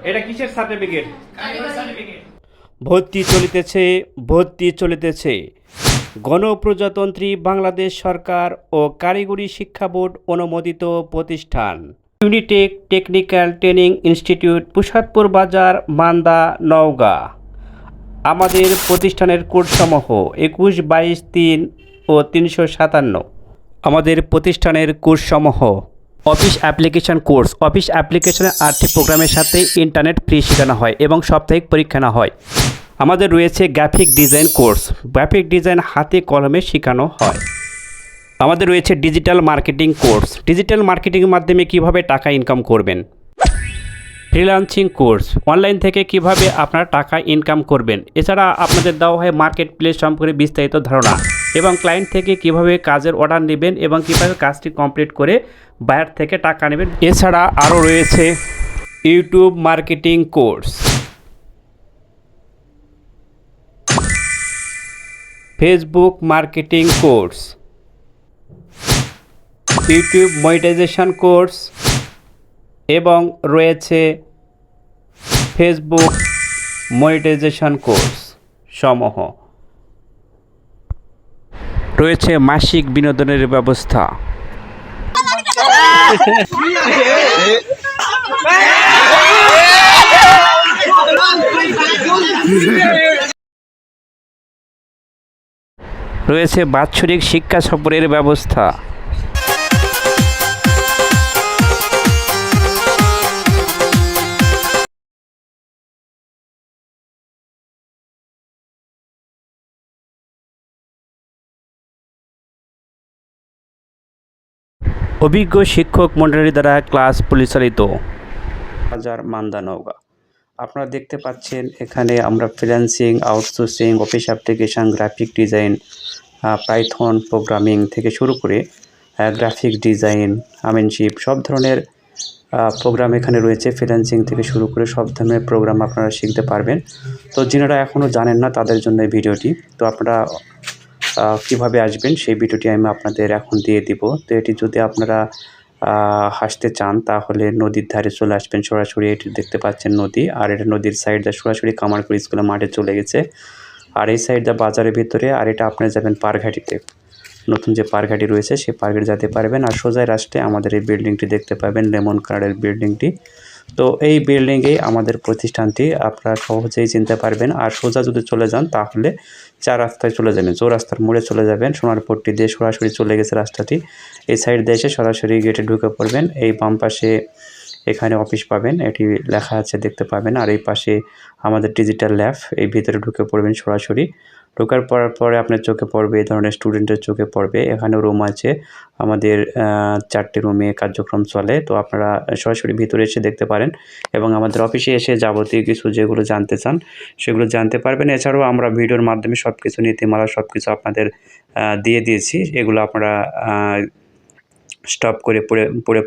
এটা কিসের সার্টিফিকেট? ভর্তি চলিতেছে। গণপ্রজাতন্ত্রী বাংলাদেশ সরকার ও কারিগরি শিক্ষা বোর্ড অনুমোদিত প্রতিষ্ঠান Unitech technical training institute, Prasadpur বাজার, মান্দা, নওগাঁ। আমাদের প্রতিষ্ঠানের কোডসমূহ 21, 22, 3 ও 357। আমাদের প্রতিষ্ঠানের কোর্সসমূহ: অফিস অ্যাপ্লিকেশন কোর্স। অফিস অ্যাপ্লিকেশনের 8টি প্রোগ্রামের সাথে ইন্টারনেট ফ্রি শেখানো হয় এবং সাপ্তাহিক পরীক্ষা নেওয়া হয়। আমাদের রয়েছে graphic design course. Graphic design হাতে কলমে শেখানো হয়। আমাদের রয়েছে ডিজিটাল মার্কেটিং কোর্স। ডিজিটাল মার্কেটিংয়ের মাধ্যমে কিভাবে টাকা ইনকাম করবেন। ফ্রিল্যান্সিং কোর্স, অনলাইন থেকে কিভাবে আপনারা টাকা ইনকাম করবেন। এছাড়া আপনাদের দেওয়া হয় মার্কেট প্লেস সম্পর্কে বিস্তারিত ধারণা এবং ক্লায়েন্ট থেকে কিভাবে কাজের অর্ডার নেবেন এবং কিভাবে কাজটি কমপ্লিট করে বায়ার থেকে টাকা নেবেন। এছাড়া আরও রয়েছে YouTube marketing course, Facebook marketing course, YouTube monetization course এবং রয়েছে ফেসবুক মনিটাইজেশন কোর্স সমূহ। রয়েছে মাসিক বিনোদনের ব্যবস্থা। রয়েছে বাৎসরিক শিক্ষা সফরের ব্যবস্থা। অভিজ্ঞ শিক্ষক মণ্ডলী দ্বারা ক্লাস পরিচালিত। বাজার, মান্দা, নওগাঁ। আপনারা দেখতে পাচ্ছেন এখানে আমরা freelancing, outsourcing, office application, graphic design, Python programming থেকে শুরু করে গ্রাফিক ডিজাইন, আমিনশিপ সব ধরনের প্রোগ্রাম এখানে রয়েছে। ফ্রিল্যান্সিং থেকে শুরু করে সব ধরনের প্রোগ্রাম আপনারা শিখতে পারবেন। তো যারা এখনও জানেন না তাদের জন্য এই ভিডিওটি। তো আপনারা কিভাবে আসবেন সেই ভিডিওটি আমি আপনাদের এখন দিয়ে দিব। তো এটি যদি আপনারা হাসতে চান তাহলে নদীর ধারে চলে আসবেন সরাসরি। এটি দেখতে পাচ্ছেন নদী, আর এটা নদীর সাইড দিয়ে সরাসরি কামারপুর স্কুলের মাঠে চলে গেছে। আর এই সাইড দিয়ে বাজারের ভিতরে, আর এটা আপনারা যাবেন পারঘাটিতে। নতুন যে পারঘাটি রয়েছে সেই পারঘাটি যেতে পারবেন। আর সোজা রাস্তায় আমাদের এই বিল্ডিংটি দেখতে পাবেন, লেমন কালারের বিল্ডিংটি। তো এই বিল্ডিংয়ে আমাদের প্রতিষ্ঠানটি আপনারা সহজেই চিনতে পারবেন। আর সোজা যদি চলে যান তাহলে 4 রাস্তায় চলে যাবেন, চৌরাস্তার মোড়ে চলে যাবেন। সোনারপট্টি দিয়ে সরাসরি চলে গেছে রাস্তাটি। এই সাইড দিয়ে এসে সরাসরি গেটে ঢুকে পড়বেন। এই বাম পাশে এখানে অফিস পাবেন, এটি লেখা আছে দেখতে পাবেন। আর এই পাশে আমাদের ডিজিটাল ল্যাব, এই ভিতরে ঢুকে পড়বেন সরাসরি। ঢোকার পরে আপনার চোখে পড়বে এই ধরনের স্টুডেন্টের চোখে পড়বে। এখানে রুম আছে, আমাদের 4টি রুমে কার্যক্রম চলে। তো আপনারা সরাসরি ভিতরে এসে দেখতে পারেন এবং আমাদের অফিসে এসে যাবতীয় কিছু যেগুলো জানতে চান সেগুলো জানতে পারবেন। এছাড়াও আমরা ভিডিওর মাধ্যমে সব কিছু নীতিমালা সব কিছু আপনাদের দিয়ে দিয়েছি। এগুলো আপনারা স্টপ করে পড়ে